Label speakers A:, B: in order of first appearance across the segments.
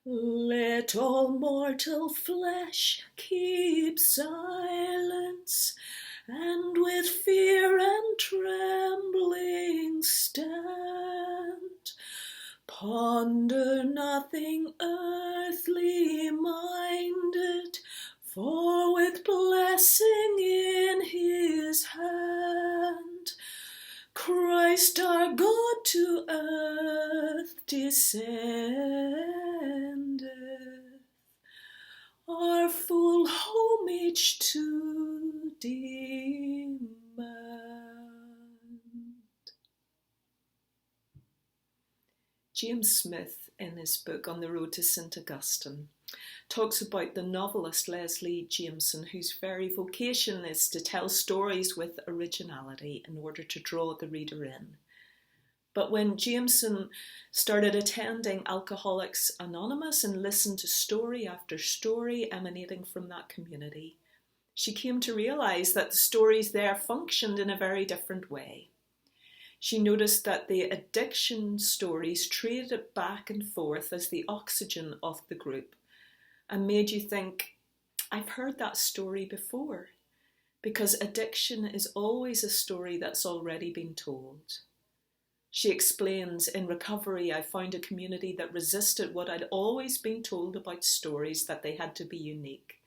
A: Let all mortal flesh keep silence, and with fear and trembling stand. Ponder nothing earthly minded, for with blessing in his hand, Christ our God to earth descendeth, our full homage to demand. James Smith, in his book On the Road to St. Augustine, talks about the novelist Leslie Jameson, whose very vocation is to tell stories with originality in order to draw the reader in. But when Jameson started attending Alcoholics Anonymous and listened to story after story emanating from that community, she came to realise that the stories there functioned in a very different way. She noticed that the addiction stories traded back and forth as the oxygen of the group, and made you think, I've heard that story before, because addiction is always a story that's already been told. She explains, in recovery, I found a community that resisted what I'd always been told about stories, that they had to be unique.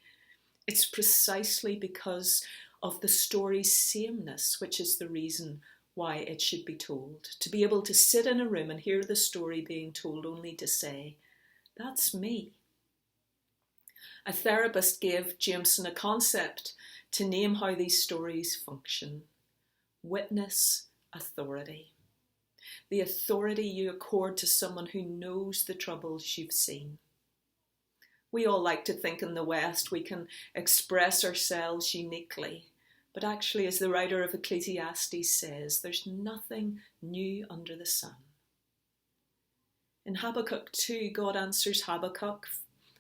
A: It's precisely because of the story's sameness, which is the reason why it should be told. To be able to sit in a room and hear the story being told, only to say, that's me. A therapist gave Jameson a concept to name how these stories function. Witness authority. The authority you accord to someone who knows the troubles you've seen. We all like to think in the West we can express ourselves uniquely, but actually, as the writer of Ecclesiastes says, there's nothing new under the sun. In Habakkuk 2, God answers Habakkuk.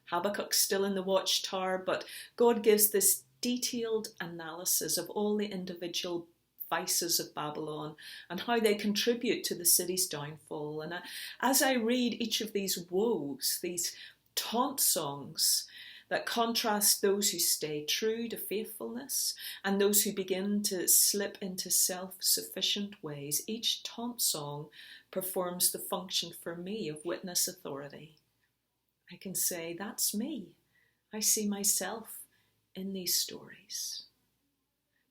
A: Habakkuk's still in the watchtower, but God gives this detailed analysis of all the individual vices of Babylon and how they contribute to the city's downfall. And as I read each of these woes, these taunt songs that contrast those who stay true to faithfulness and those who begin to slip into self-sufficient ways, each taunt song performs the function for me of witness authority. I can say, that's me. I see myself in these stories.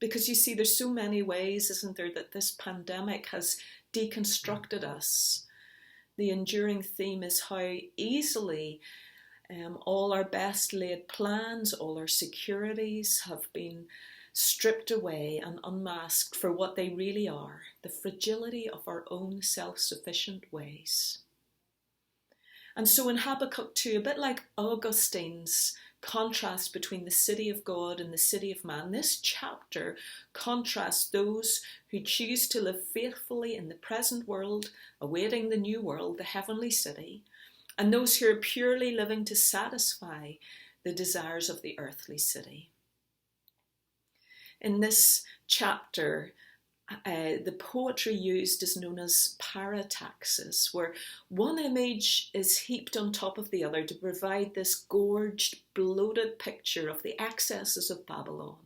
A: Because you see, there's so many ways, isn't there, that this pandemic has deconstructed us. The enduring theme is how easily all our best laid plans, all our securities have been stripped away and unmasked for what they really are, the fragility of our own self-sufficient ways. And so in Habakkuk 2, a bit like Augustine's contrast between the city of God and the city of man, this chapter contrasts those who choose to live faithfully in the present world, awaiting the new world, the heavenly city, and those who are purely living to satisfy the desires of the earthly city. In this chapter, the poetry used is known as parataxis, where one image is heaped on top of the other to provide this gorged, bloated picture of the excesses of Babylon.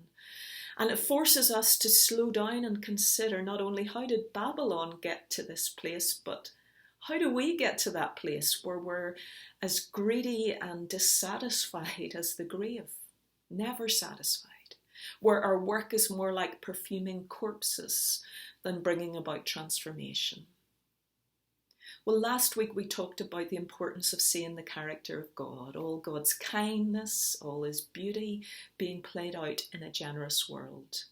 A: And it forces us to slow down and consider not only how did Babylon get to this place, but how do we get to that place where we're as greedy and dissatisfied as the grave, never satisfied? Where our work is more like perfuming corpses than bringing about transformation. Well, last week we talked about the importance of seeing the character of God, all God's kindness, all his beauty being played out in a generous world.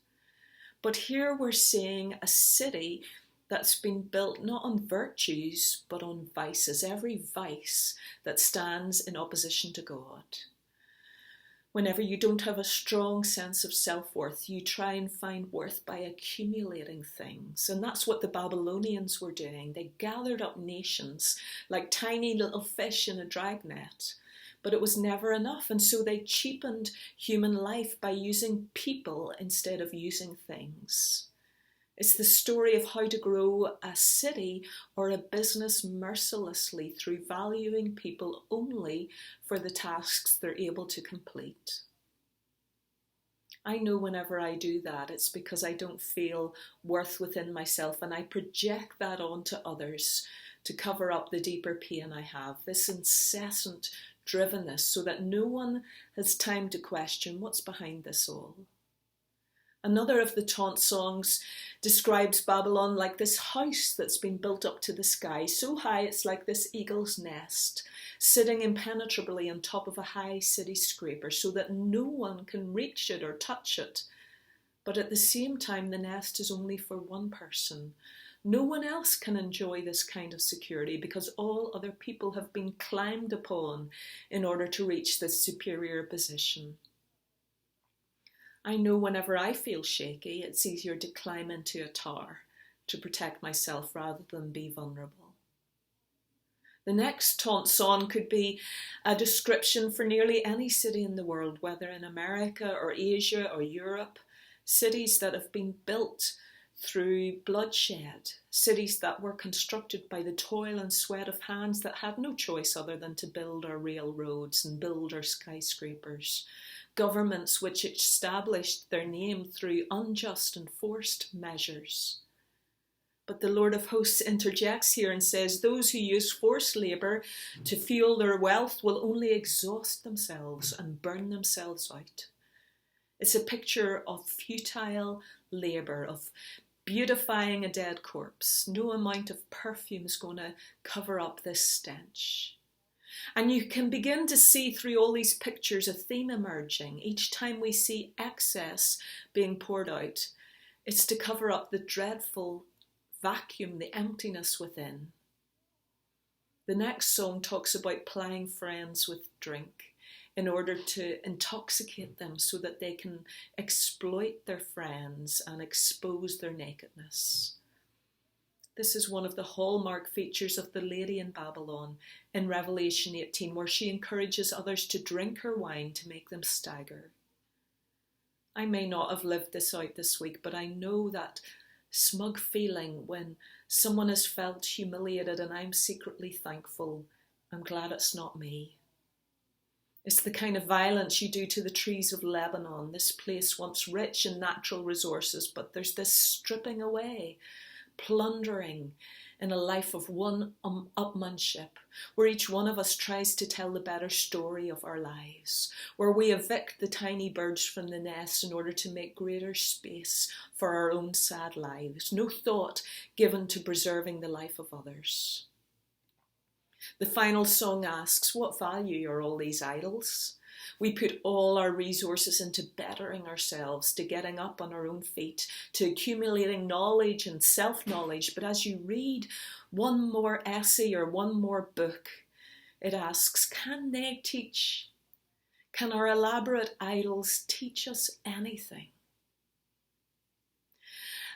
A: But here we're seeing a city that's been built not on virtues, but on vices, every vice that stands in opposition to God. Whenever you don't have a strong sense of self-worth, you try and find worth by accumulating things. And that's what the Babylonians were doing. They gathered up nations like tiny little fish in a dragnet, but it was never enough. And so they cheapened human life by using people instead of using things. It's the story of how to grow a city or a business mercilessly through valuing people only for the tasks they're able to complete. I know whenever I do that, it's because I don't feel worth within myself, and I project that onto others to cover up the deeper pain I have, this incessant drivenness, so that no one has time to question what's behind this all. Another of the taunt songs describes Babylon like this house that's been built up to the sky, so high it's like this eagle's nest, sitting impenetrably on top of a high city scraper so that no one can reach it or touch it. But at the same time, the nest is only for one person. No one else can enjoy this kind of security because all other people have been climbed upon in order to reach this superior position. I know whenever I feel shaky, it's easier to climb into a tower to protect myself rather than be vulnerable. The next taunt song could be a description for nearly any city in the world, whether in America or Asia or Europe, cities that have been built through bloodshed, cities that were constructed by the toil and sweat of hands that had no choice other than to build our railroads and build our skyscrapers. Governments which established their name through unjust and forced measures. But the Lord of Hosts interjects here and says those who use forced labour to fuel their wealth will only exhaust themselves and burn themselves out. It's a picture of futile labour, of beautifying a dead corpse. No amount of perfume is going to cover up this stench. And you can begin to see through all these pictures a theme emerging. Each time we see excess being poured out, it's to cover up the dreadful vacuum, the emptiness within. The next song talks about plying friends with drink in order to intoxicate them so that they can exploit their friends and expose their nakedness. This is one of the hallmark features of the lady in Babylon in Revelation 18, where she encourages others to drink her wine to make them stagger. I may not have lived this out this week, but I know that smug feeling when someone has felt humiliated and I'm secretly thankful. I'm glad it's not me. It's the kind of violence you do to the trees of Lebanon, this place once rich in natural resources, but there's this stripping away, plundering in a life of one-upmanship, where each one of us tries to tell the better story of our lives, where we evict the tiny birds from the nest in order to make greater space for our own sad lives, no thought given to preserving the life of others. The final song asks, what value are all these idols? We put all our resources into bettering ourselves, to getting up on our own feet, to accumulating knowledge and self-knowledge. But as you read one more essay or one more book, it asks, can they teach? Can our elaborate idols teach us anything?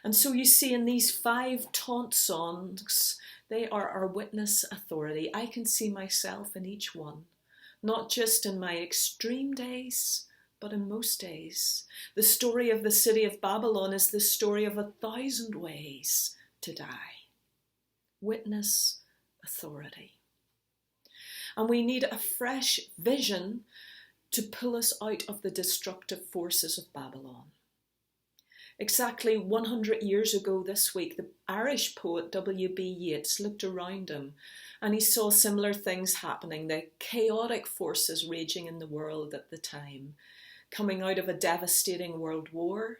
A: And so you see in these 5 taunt songs, they are our witness authority. I can see myself in each one. Not just in my extreme days, but in most days. The story of the city of Babylon is the story of 1,000 ways to die. Witness authority. And we need a fresh vision to pull us out of the destructive forces of Babylon. Exactly 100 years ago this week, the Irish poet W.B. Yeats looked around him and he saw similar things happening, the chaotic forces raging in the world at the time. Coming out of a devastating world war,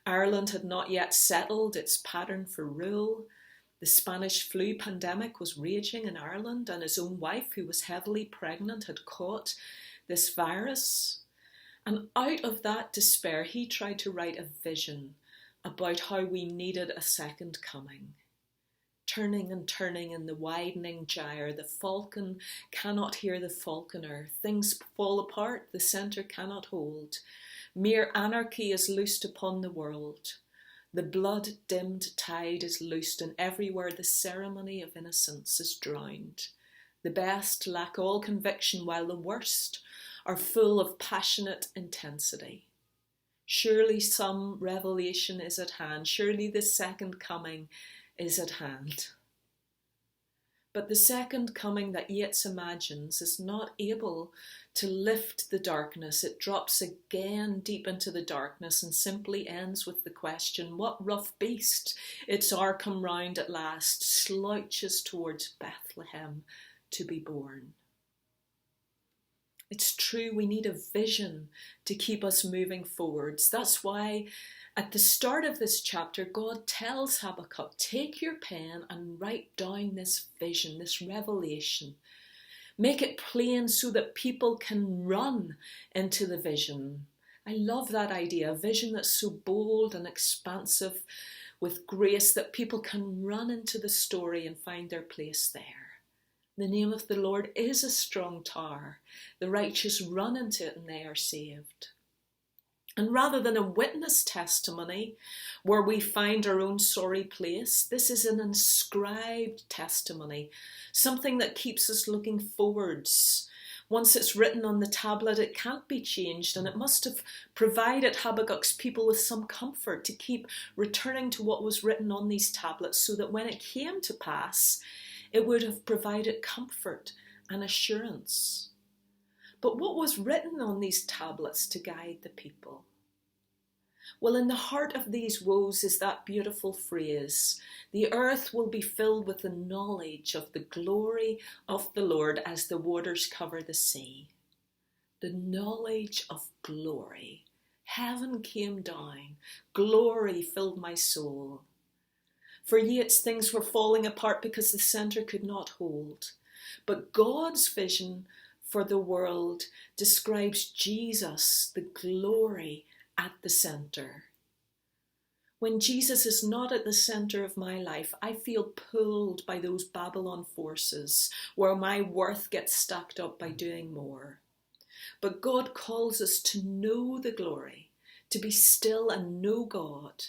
A: Ireland had not yet settled its pattern for rule. The Spanish flu pandemic was raging in Ireland, and his own wife, who was heavily pregnant, had caught this virus. And out of that despair, he tried to write a vision about how we needed a second coming. Turning and turning in the widening gyre, the falcon cannot hear the falconer. Things fall apart, the centre cannot hold. Mere anarchy is loosed upon the world. The blood-dimmed tide is loosed, and everywhere the ceremony of innocence is drowned. The best lack all conviction, while the worst are full of passionate intensity. Surely some revelation is at hand. Surely the second coming is at hand. But the second coming that Yeats imagines is not able to lift the darkness. It drops again deep into the darkness and simply ends with the question, what rough beast, its hour come round at last, slouches towards Bethlehem to be born? It's true, we need a vision to keep us moving forwards. That's why at the start of this chapter, God tells Habakkuk, take your pen and write down this vision, this revelation. Make it plain so that people can run into the vision. I love that idea, a vision that's so bold and expansive with grace that people can run into the story and find their place there. The name of the Lord is a strong tower. The righteous run into it and they are saved. And rather than a witness testimony where we find our own sorry place, this is an inscribed testimony, something that keeps us looking forwards. Once it's written on the tablet, it can't be changed, and it must have provided Habakkuk's people with some comfort to keep returning to what was written on these tablets so that when it came to pass, it would have provided comfort and assurance. But what was written on these tablets to guide the people? Well, in the heart of these woes is that beautiful phrase, the earth will be filled with the knowledge of the glory of the Lord as the waters cover the sea. The knowledge of glory. Heaven came down. Glory filled my soul. For Yeats, things were falling apart because the centre could not hold. But God's vision for the world describes Jesus, the glory, at the centre. When Jesus is not at the centre of my life, I feel pulled by those Babylon forces where my worth gets stacked up by doing more. But God calls us to know the glory, to be still and know God.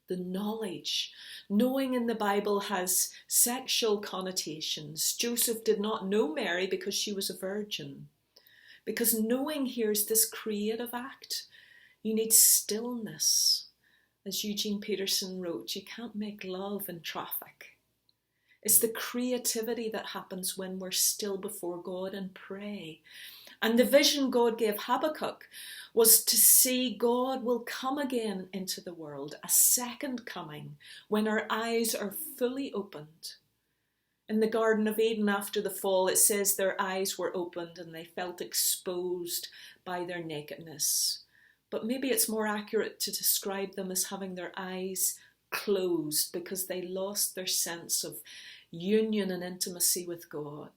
A: The knowledge. Knowing in the Bible has sexual connotations. Joseph did not know Mary because she was a virgin. Because knowing here is this creative act. You need stillness. As Eugene Peterson wrote, you can't make love in traffic. It's the creativity that happens when we're still before God and pray. And the vision God gave Habakkuk was to see God will come again into the world, a second coming, when our eyes are fully opened. In the Garden of Eden after the fall, it says their eyes were opened and they felt exposed by their nakedness. But maybe it's more accurate to describe them as having their eyes closed because they lost their sense of union and intimacy with God.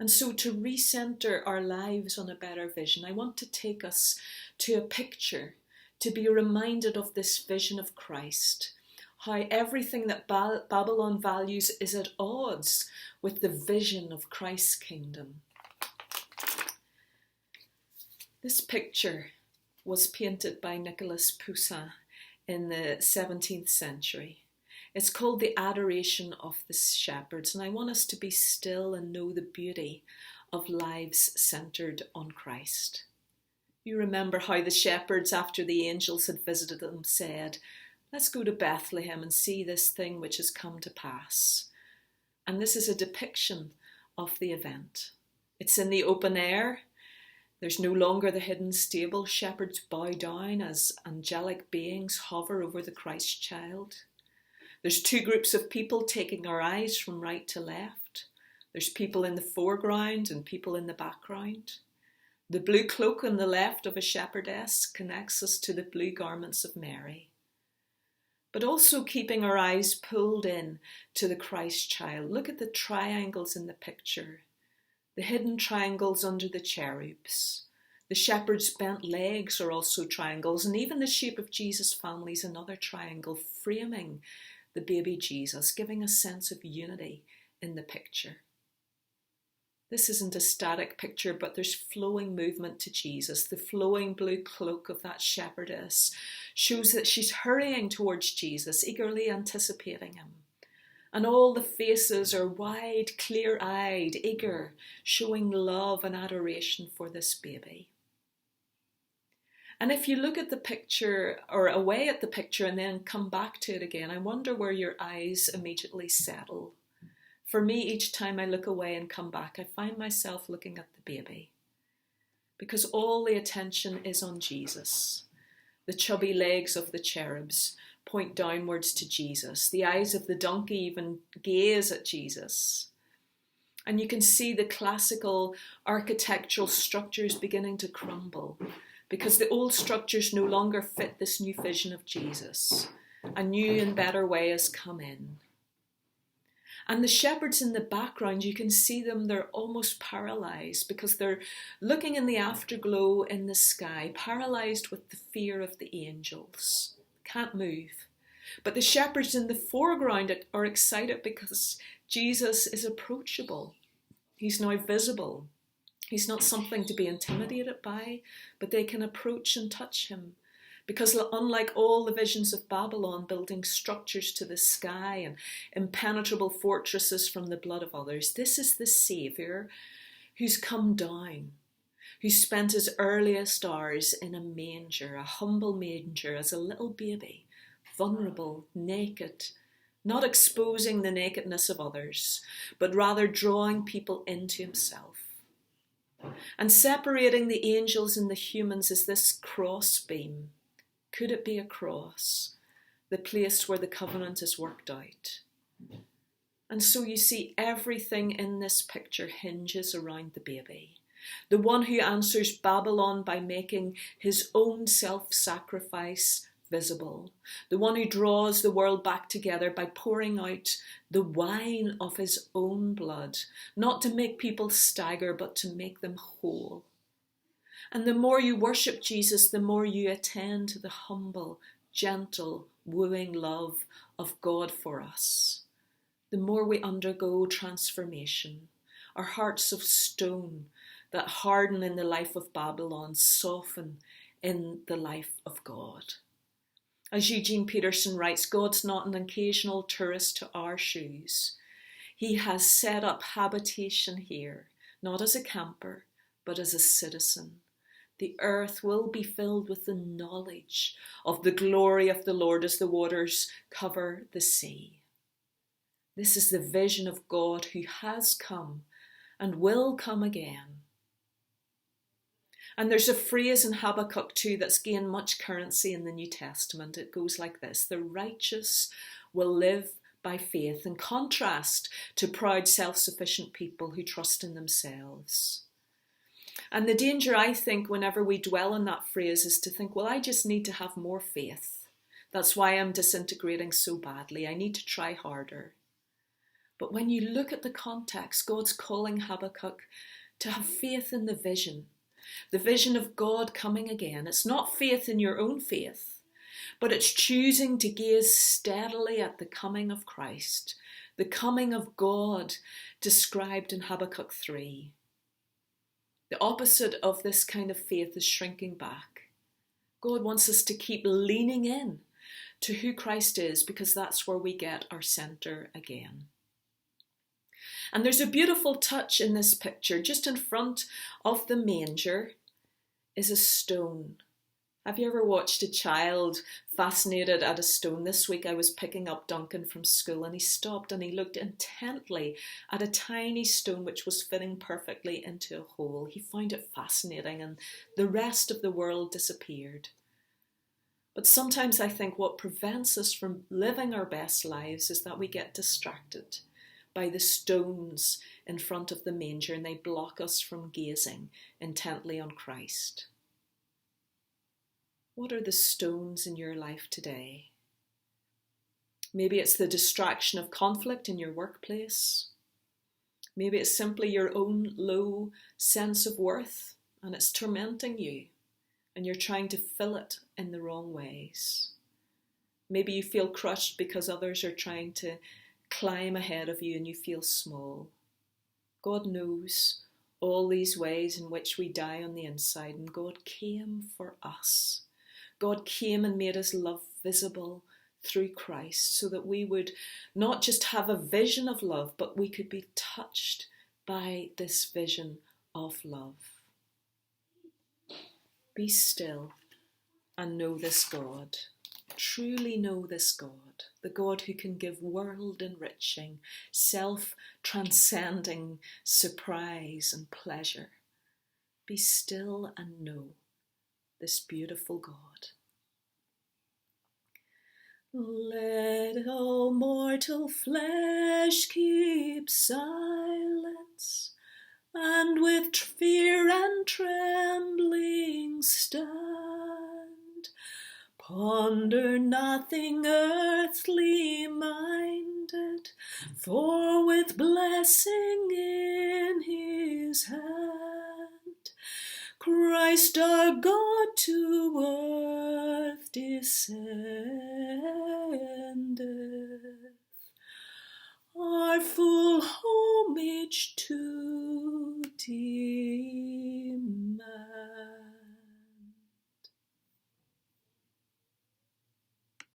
A: And so to recenter our lives on a better vision, I want to take us to a picture, to be reminded of this vision of Christ, how everything that Babylon values is at odds with the vision of Christ's kingdom. This picture was painted by Nicolas Poussin in the 17th century. It's called The Adoration of the Shepherds, and I want us to be still and know the beauty of lives centred on Christ. You remember how the shepherds, after the angels had visited them, said, let's go to Bethlehem and see this thing which has come to pass. And this is a depiction of the event. It's in the open air. There's no longer the hidden stable. Shepherds bow down as angelic beings hover over the Christ child. There's two groups of people taking our eyes from right to left. There's people in the foreground and people in the background. The blue cloak on the left of a shepherdess connects us to the blue garments of Mary. But also keeping our eyes pulled in to the Christ child. Look at the triangles in the picture. The hidden triangles under the cherubs. The shepherd's bent legs are also triangles, and even the shape of Jesus' family is another triangle, framing the baby Jesus, giving a sense of unity in the picture. This isn't a static picture, but there's flowing movement to Jesus. The flowing blue cloak of that shepherdess shows that she's hurrying towards Jesus, eagerly anticipating him. And all the faces are wide, clear-eyed, eager, showing love and adoration for this baby. And if you look at the picture or away at the picture and then come back to it again, I wonder where your eyes immediately settle. For me, each time I look away and come back, I find myself looking at the baby, because all the attention is on Jesus. The chubby legs of the cherubs point downwards to Jesus. The eyes of the donkey even gaze at Jesus. And you can see the classical architectural structures beginning to crumble, because the old structures no longer fit this new vision of Jesus. A new and better way has come in. And the shepherds in the background, you can see them, they're almost paralysed, because they're looking in the afterglow in the sky, paralysed with the fear of the angels. Can't move. But the shepherds in the foreground are excited because Jesus is approachable. He's now visible. He's not something to be intimidated by, but they can approach and touch him. Because unlike all the visions of Babylon, building structures to the sky and impenetrable fortresses from the blood of others, this is the Saviour who's come down, who spent his earliest hours in a manger, a humble manger, as a little baby, vulnerable, naked, not exposing the nakedness of others, but rather drawing people into himself. And separating the angels and the humans is this cross beam. Could it be a cross, the place where the covenant is worked out? And so you see, everything in this picture hinges around the baby, the one who answers Babylon by making his own self-sacrifice visible, the one who draws the world back together by pouring out the wine of his own blood, not to make people stagger, but to make them whole. And the more you worship Jesus, the more you attend to the humble, gentle, wooing love of God for us. The more we undergo transformation, our hearts of stone that harden in the life of Babylon soften in the life of God. As Eugene Peterson writes, God's not an occasional tourist to our shoes. He has set up habitation here, not as a camper, but as a citizen. The earth will be filled with the knowledge of the glory of the Lord as the waters cover the sea. This is the vision of God who has come and will come again. And there's a phrase in Habakkuk 2 that's gained much currency in the New Testament. It goes like this: the righteous will live by faith, in contrast to proud, self-sufficient people who trust in themselves. And the danger, I think, whenever we dwell on that phrase is to think, well, I just need to have more faith. That's why I'm disintegrating so badly. I need to try harder. But when you look at the context, God's calling Habakkuk to have faith in the vision of God coming again. It's not faith in your own faith, but it's choosing to gaze steadily at the coming of Christ, the coming of God described in Habakkuk 3. The opposite of this kind of faith is shrinking back. God wants us to keep leaning in to who Christ is, because that's where we get our centre again. And there's a beautiful touch in this picture. Just in front of the manger is a stone. Have you ever watched a child fascinated at a stone? This week I was picking up Duncan from school, and he stopped and he looked intently at a tiny stone which was fitting perfectly into a hole. He found it fascinating, and the rest of the world disappeared. But sometimes I think what prevents us from living our best lives is that we get distracted by the stones in front of the manger, and they block us from gazing intently on Christ. What are the stones in your life today? Maybe it's the distraction of conflict in your workplace. Maybe it's simply your own low sense of worth, and it's tormenting you, and you're trying to fill it in the wrong ways. Maybe you feel crushed because others are trying to climb ahead of you and you feel small. God knows all these ways in which we die on the inside, and God came for us. God came and made his love visible through Christ, so that we would not just have a vision of love, but we could be touched by this vision of love. Be still and know this God. Truly know this God, the God who can give world-enriching, self-transcending surprise and pleasure. Be still and know this beautiful God. Let all mortal flesh keep silence, and with fear and trembling stand. Ponder nothing earthly minded, for with blessing in his hand, Christ our God to earth descended.